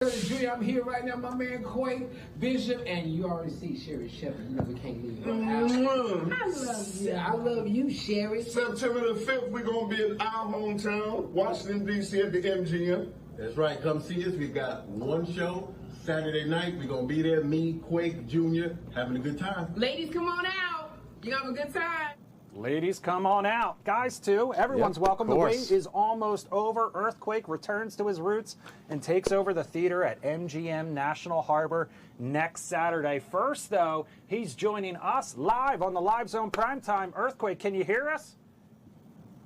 Junior, I'm here right now, my man Quake, Bishop, and you already see Sherry Shepherd. You know we can't leave her out. I love you. I love you, Sherry. September the 5th, we're going to be in our hometown, Washington, D.C. at the MGM. That's right. Come see us. We've got one show Saturday night. We're going to be there, me, Quake, Junior, having a good time. Ladies, come on out. You have a good time. Ladies, come on out. Guys, too. Everyone's welcome. The wait is almost over. Earthquake returns to his roots and takes over the theater at MGM National Harbor next Saturday. First, though, he's joining us live on the Live Zone Primetime. Earthquake, can you hear us?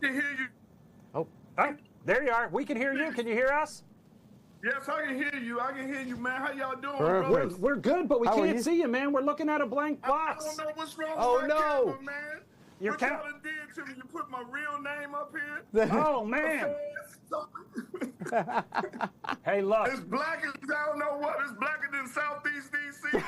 I can hear you. Oh, there you are. We can hear you. Can you hear us? Yes, I can hear you. I can hear you, man. How y'all doing, Perfect. We're good, but we can't see you, man. We're looking at a blank box. I don't know what's wrong with my camera, man. Your what y'all done did to me? You put my real name up here? Oh, man. Hey, look. It's black as I don't know what. It's blacker than Southeast D.C.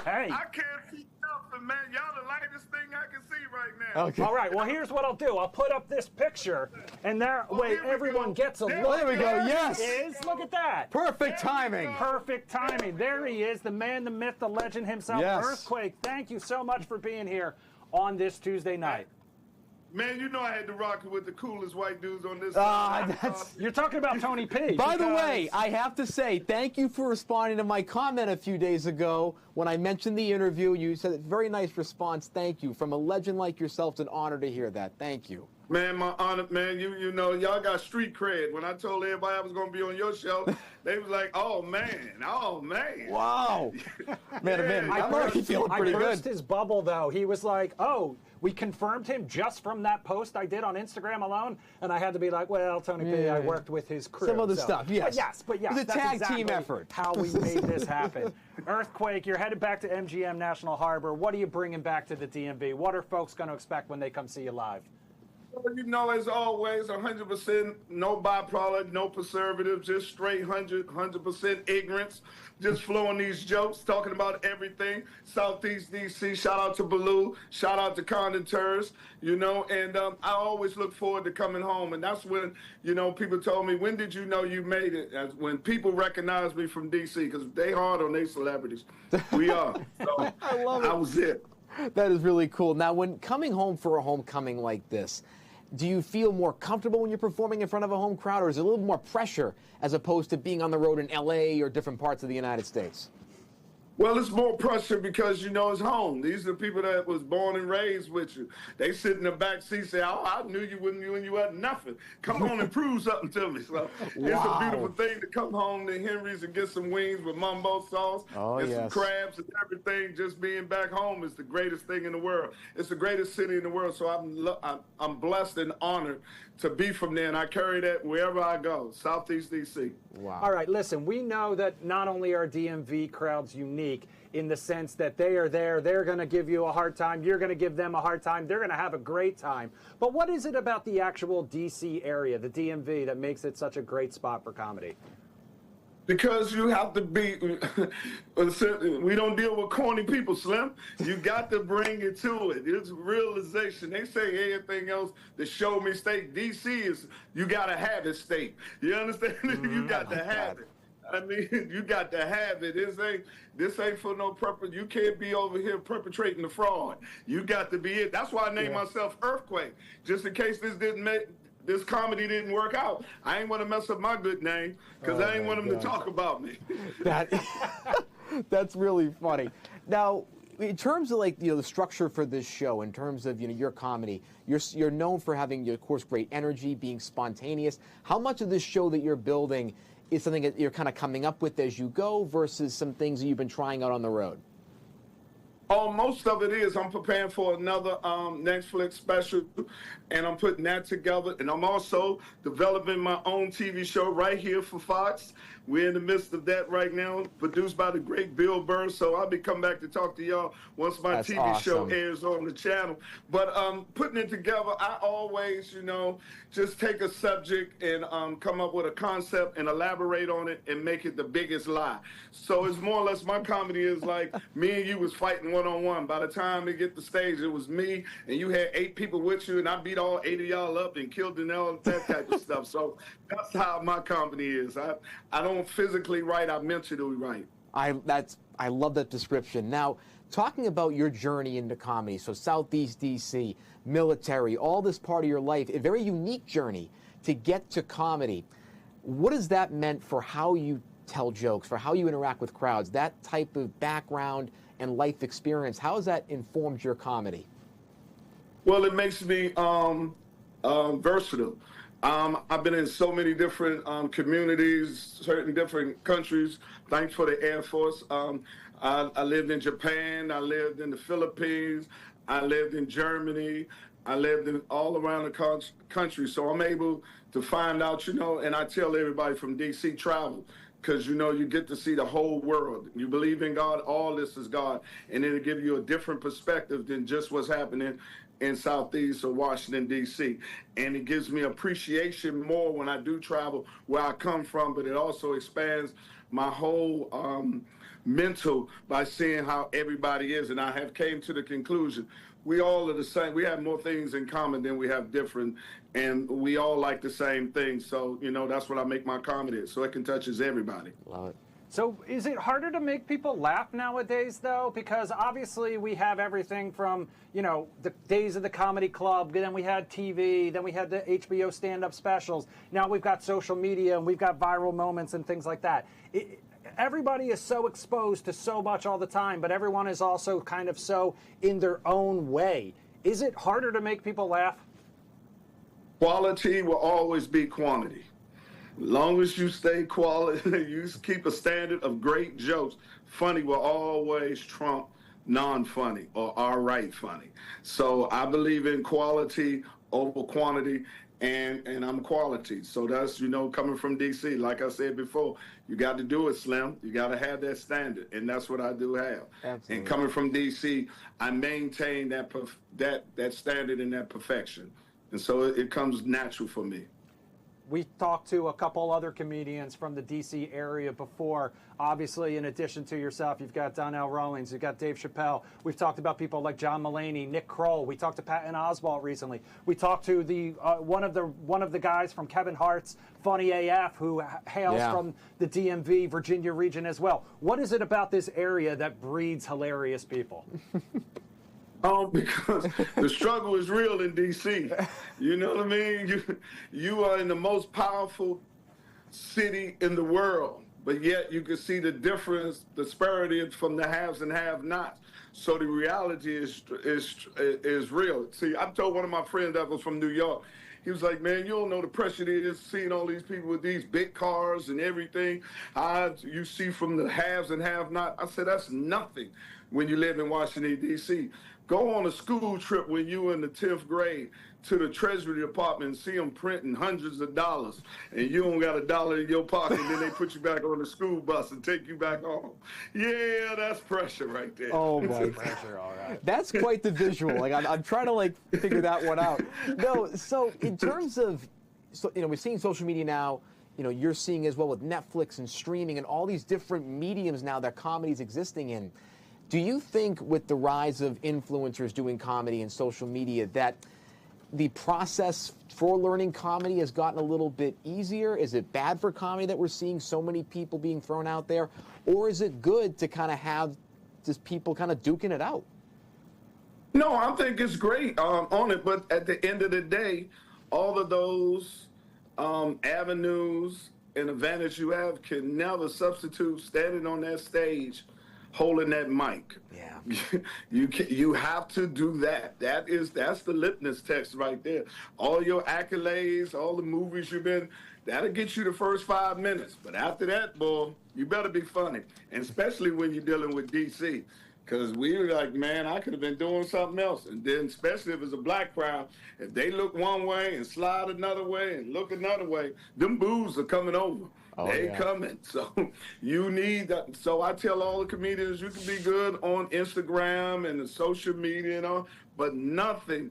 Hey. I can't see nothing, man. Y'all the lightest thing I can see right now. Okay. All right. Well, here's what I'll do. I'll put up this picture, and that way everyone gets a look. There we go. Yes. Look at that. Perfect timing. Perfect timing. There he is, the man, the myth, the legend himself, Yes. Earthquake. Thank you so much for being here on this Tuesday night. Man, you know I had to rock it with the coolest white dudes on this. You're talking about Tony P. By the way, I have to say, thank you for responding to my comment a few days ago when I mentioned the interview. You said a very nice response. Thank you. From a legend like yourself, it's an honor to hear that. Thank you. Man, my honor, man, you know, y'all got street cred. When I told everybody I was going to be on your show, they was like, oh, man. Wow. Man, I'm already feeling pretty good. I burst his bubble, though. He was like, oh, we confirmed him just from that post I did on Instagram alone, and I had to be like, well, Tony P, I worked with his crew. Some other stuff, yes. But yes, it was a that's tag exactly team effort. how we made this happen. Earthquake, you're headed back to MGM National Harbor. What are you bringing back to the DMV? What are folks going to expect when they come see you live? Well, you know, as always, 100% no byproduct, no preservative, just straight 100% ignorance, just flowing these jokes, talking about everything. Southeast D.C., shout out to Baloo, shout out to Conditeurs, you know, and I always look forward to coming home. And that's when, you know, people told me, when did you know you made it? As when people recognize me from D.C., because they hard on their celebrities. We are. So I love it. I was it. That is really cool. Now, when coming home for a homecoming like this, do you feel more comfortable when you're performing in front of a home crowd, or is it a little more pressure as opposed to being on the road in L.A. or different parts of the United States? Well, it's more pressure because, you know, it's home. These are people that was born and raised with you. They sit in the back seat say, oh, I knew you when you had nothing. Come on and prove something to me. So It's a beautiful thing to come home to Henry's and get some wings with mumbo sauce and some crabs and everything. Just being back home is the greatest thing in the world. It's the greatest city in the world. So I'm blessed and honored to be from there, and I carry that wherever I go, Southeast D.C. Wow. All right, listen, we know that not only are DMV crowds unique in the sense that they are there, they're going to give you a hard time, you're going to give them a hard time, they're going to have a great time. But what is it about the actual D.C. area, the DMV, that makes it such a great spot for comedy? Because you have to be, we don't deal with corny people, Slim. You got to bring it to it. It's realization. They say everything else, the show me state. DC is, you got to have it state. You understand? You got to have it. I mean, you got to have it. This ain't for no purpose. You can't be over here perpetrating the fraud. You got to be it. That's why I named myself Earthquake, just in case this comedy didn't work out. I ain't want to mess up my good name because I ain't want them to talk about me. That's really funny. Now, in terms of the structure for this show, in terms of your comedy, you're known for having, of course, great energy, being spontaneous. How much of this show that you're building is something that you're kind of coming up with as you go versus some things that you've been trying out on the road? Oh, most of it is. I'm preparing for another Netflix special, and I'm putting that together. And I'm also developing my own TV show right here for Fox. We're in the midst of that right now, produced by the great Bill Burr. So I'll be coming back to talk to y'all once my TV show airs on the channel. But putting it together, I always, just take a subject and come up with a concept and elaborate on it and make it the biggest lie. So it's more or less my comedy is like me and you was fighting one one-on-one. By the time they get the stage, it was me, and you had 8 people with you, and I beat all 8 of y'all up and killed them, all that type of stuff. So that's how my company is. I don't physically write, I mentally write. I love that description. Now, talking about your journey into comedy, so Southeast DC, military, all this part of your life, a very unique journey to get to comedy. What has that meant for how you tell jokes, for how you interact with crowds, that type of background and life experience? How has that informed your comedy? Well, it makes me versatile. I've been in so many different communities, certain different countries. Thanks for the Air Force. I lived in Japan. I lived in the Philippines. I lived in Germany. I lived in all around the country. So I'm able to find out, and I tell everybody from DC, travel, because, you get to see the whole world. You believe in God, all this is God. And it'll give you a different perspective than just what's happening in Southeast or Washington, D.C. And it gives me appreciation more when I do travel where I come from, but it also expands my whole mental by seeing how everybody is. And I have came to the conclusion, we all are the same. We have more things in common than we have different, and we all like the same things. So, that's what I make my comedy, so it can touches everybody. Love it. So is it harder to make people laugh nowadays, though? Because obviously we have everything from, the days of the comedy club, then we had TV, then we had the HBO stand-up specials. Now we've got social media, and we've got viral moments and things like that. Everybody is so exposed to so much all the time, but everyone is also kind of so in their own way. Is it harder to make people laugh? Quality will always be quantity. As long as you stay quality, you keep a standard of great jokes, funny will always trump non-funny or all-right funny. So I believe in quality over quantity, and I'm quality. So that's, coming from D.C., like I said before, you got to do it, Slim. You got to have that standard, and that's what I do have. Absolutely. And coming from D.C., I maintain that standard and that perfection. And so it comes natural for me. We talked to a couple other comedians from the D.C. area before. Obviously, in addition to yourself, you've got Donnell Rawlings, you've got Dave Chappelle. We've talked about people like John Mulaney, Nick Kroll. We talked to Patton Oswalt recently. We talked to the one of the guys from Kevin Hart's Funny AF, who hails from the DMV Virginia region as well. What is it about this area that breeds hilarious people? Because the struggle is real in D.C. You know what I mean? You are in the most powerful city in the world, but yet you can see the difference, disparity from the haves and have-nots. So the reality is real. See, I told one of my friends that was from New York, he was like, man, you don't know the pressure it is seeing all these people with these big cars and everything. You see from the haves and have-not. I said, that's nothing when you live in Washington, D.C. Go on a school trip when you were in the 10th grade to the Treasury Department and see them printing hundreds of dollars, and you don't got $1 in your pocket, and then they put you back on the school bus and take you back home. Yeah, that's pressure right there. Oh, my Pressure, all right. That's quite the visual. I'm trying to figure that one out. No, so in terms of, we're seeing social media now. You're seeing as well with Netflix and streaming and all these different mediums now that comedy's existing in. Do you think with the rise of influencers doing comedy and social media that the process for learning comedy has gotten a little bit easier? Is it bad for comedy that we're seeing so many people being thrown out there? Or is it good to kind of have just people kind of duking it out? No, I think it's great on it. But at the end of the day, all of those avenues and advantage you have can never substitute standing on that stage holding that mic. Yeah. You have to do that. That's the litmus test right there. All your accolades, all the movies you've been, that'll get you the first 5 minutes. But after that, boy, you better be funny. And especially when you're dealing with DC. Because we were like, man, I could have been doing something else. And then especially if it's a black crowd, if they look one way and slide another way and look another way, them boos are coming over. They coming. So you need that. So I tell all the comedians, you can be good on Instagram and the social media and all, but nothing,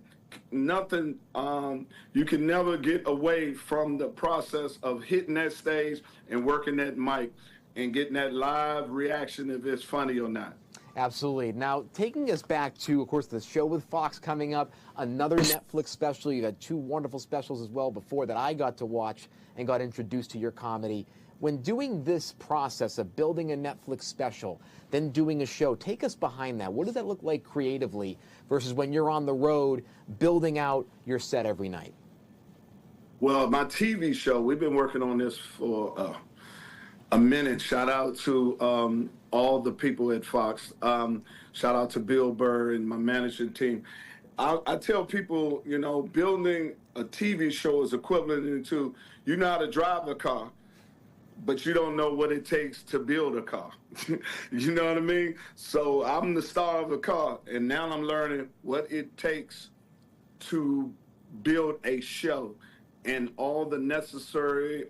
you can never get away from the process of hitting that stage and working that mic and getting that live reaction if it's funny or not. Absolutely. Now, taking us back to, of course, the show with Fox coming up, another Netflix special. You had two wonderful specials as well before that I got to watch and got introduced to your comedy. When doing this process of building a Netflix special, then doing a show, take us behind that. What does that look like creatively versus when you're on the road building out your set every night? Well, my TV show, we've been working on this for a minute. Shout out to all the people at Fox. Shout out to Bill Burr and my management team. I tell people, you know, building a TV show is equivalent to, you know how to drive a car, but you don't know what it takes to build a car. You know what I mean? So I'm the star of a car, and now I'm learning what it takes to build a show and all the necessary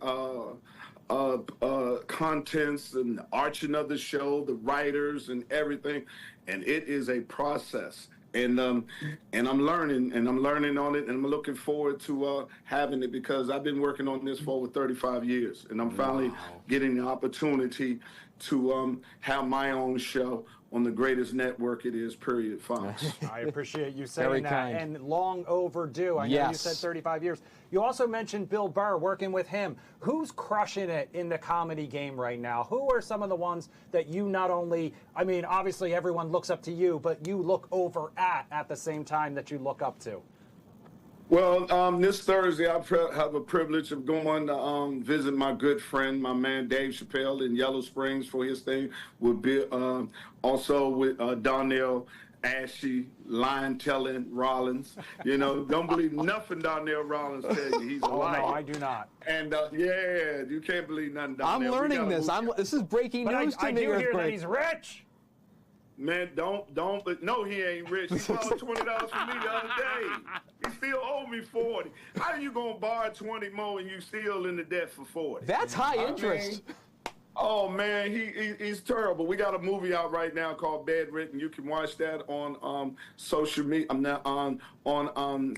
contents and the arching of the show, the writers and everything. And it is a process. And I'm learning on it, and I'm looking forward to having it because I've been working on this for over 35 years, and I'm finally getting the opportunity to have my own show on the greatest network it is, period, Fox. I appreciate you saying Very that, kind. and long overdue. I know you said 35 years. You also mentioned Bill Burr, working with him. Who's crushing it in the comedy game right now? Who are some of the ones that you not only, I mean, obviously everyone looks up to you, but you look over at the same time that you look up to? Well, this Thursday, I have a privilege of going to visit my good friend, my man Dave Chappelle in Yellow Springs for his thing. With also with Donnell Ashy, line-telling Rollins. You know, don't believe nothing Donnell Rollins tells you. He's a liar. No, I do not. And yeah, you can't believe nothing Donnell. I'm learning this. This is breaking news to me. I do hear that he's rich. Man, but no, he ain't rich. He borrowed $20 from me the other day. He still owe me 40. How you gonna borrow 20 more and you still in the debt for 40? That's high interest. Oh man, he's terrible. We got a movie out right now called Bedridden. You can watch that on social media. I'm not on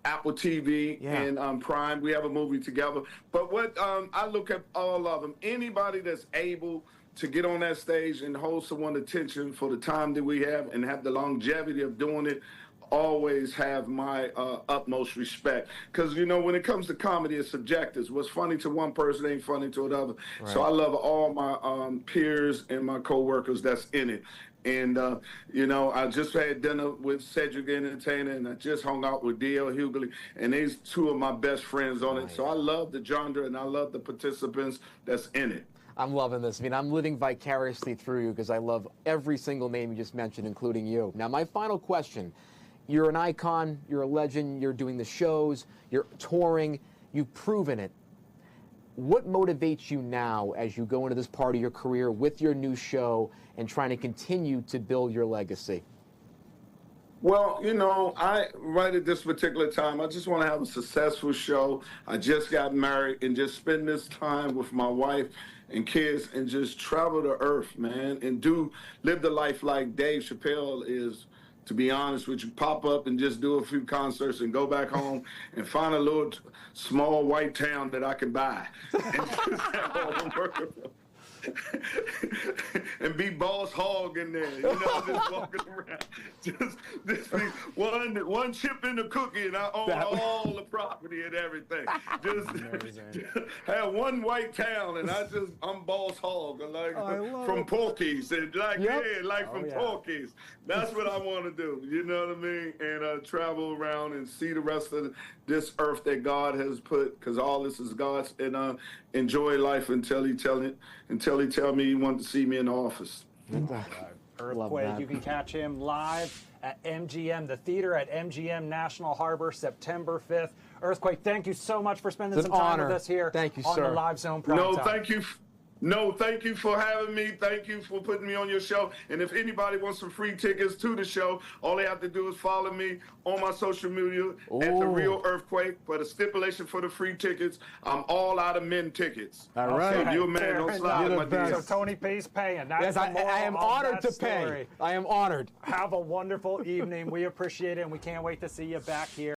Apple TV and Prime. We have a movie together. But what I look at all of them. Anybody that's able to get on that stage and hold someone's attention for the time that we have and have the longevity of doing it, always have my utmost respect. Because, you know, when it comes to comedy, it's subjective. What's funny to one person ain't funny to another. Right. So I love all my peers and my coworkers that's in it. And, you know, I just had dinner with Cedric Entertainer, and I just hung out with D.L. Hughley, and these two of my best friends on it. So I love the genre, and I love the participants that's in it. I'm loving this. I mean, I'm living vicariously through you because I love every single name you just mentioned, including you. Now, my final question. You're an icon. You're a legend. You're doing the shows. You're touring. You've proven it. What motivates you now as you go into this part of your career with your new show and trying to continue to build your legacy? Well, you know, right at this particular time, I just want to have a successful show. I just got married and just spend this time with my wife and kids and just travel the earth, man, and live the life like Dave Chappelle is. To be honest with you, pop up and just do a few concerts and go back home and find a little small white town that I can buy. And just have all the work and be boss hog in there, you know, just walking around. Just one chip in the cookie and I own all the property and everything. Just have one white town and I'm boss hog, like from Porky's and from Porky's. That's what I want to do, you know what I mean? And travel around and see the rest of this earth that God has put, because all this is God's, and enjoy life until he tell me he wants to see me in the office. Earthquake. You can catch him live at MGM, the theater at MGM National Harbor, September 5th. Earthquake, thank you so much for spending some time with us here on the Live Zone Prime Time. Thank you for having me. Thank you for putting me on your show. And if anybody wants some free tickets to the show, all they have to do is follow me on my social media at The Real Earthquake. For the stipulation for the free tickets, I'm all out of men tickets. All right. So you a man, don't slide in my DMs. So Tony Pays paying. That's I am honored to pay. I am honored. Have a wonderful evening. We appreciate it, and we can't wait to see you back here.